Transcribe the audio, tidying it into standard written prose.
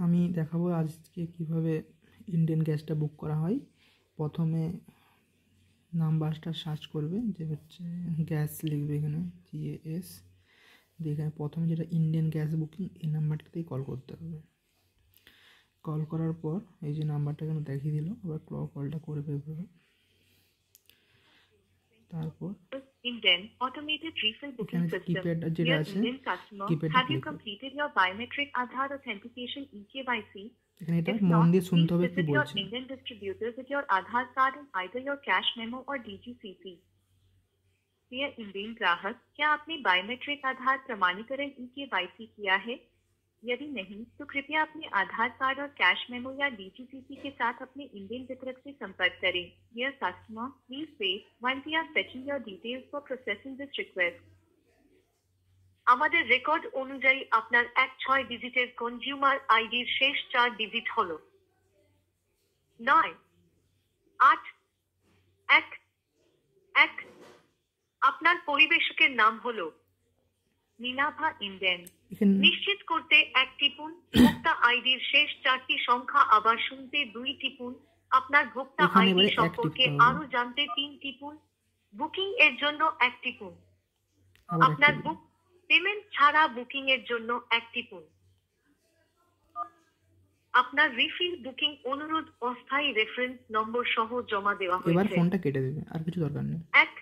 আমি দেখাবো আজকে কিভাবে ইন্ডিয়ান গ্যাসটা বুক করা হয়। প্রথমে নাম্বারটা সার্চ করবে, যে হচ্ছে গ্যাস লিখবে এখানে GAS, দিয়ে এখানে প্রথমে যেটা ইন্ডিয়ান গ্যাস বুকিং, এই নাম্বারটাতেই কল করতে হবে। কল করার পর এই যে নাম্বারটা এখানে দেখিয়ে দিল, আবার কলটা করে ফেলবে। তারপর Indian automated refill booking এখানে system. কিপ্যাড যেটা Dear আছে, Indian customer, কিপ্যাডটা have you click করবে। completed your biometric Aadhaar authentication EKYC? এখানে এটা If মন not, দিয়ে শুনতে please হবে কি visit your বলছে। Indian distributor with your Aadhaar card and either your cash memo or DGCP. Dear Indian ग्राहक, क्या आपने बायोमेट्रिक आधार प्रमाणीकरण EKYC किया है? यदि नहीं, तो कृपया अपने आधार कार्ड और कैश मेमो या DGCP के साथ अपने इंडियन वितरक से संपर्क करें। Dear customer, please wait while we are fetching your details for processing this request. আমাদের রেকর্ড অনুযায়ী আপনার 16 ডিজিটের কনজিউমার আইডির শেষ 4 ডিজিট হলো 98111। আপনার পরিবেশকের নাম হলো নীলাভা ইন্ডিয়ান। নিশ্চিত করতে 1 টিপুন। ভোক্তা আইডির শেষ 4টি সংখ্যা আবার শুনতে 2 টিপুন। আপনার ভোক্তা আইডি সম্পর্কে আরো জানতে 3 টিপুন। বুকিং এর জন্য 1 টিপুন। আপনার বুক পেমেন্ট ছাড়া বুকিং এর জন্য 1 টিপুন। আপনার রিফিল বুকিং অনুরোধ অস্থায়ী রেফারেন্স নম্বর সহ জমা দেওয়া হয়েছে। এবার ফোনটা কেটে দেবে, আর কিছু দরকার নেই। 1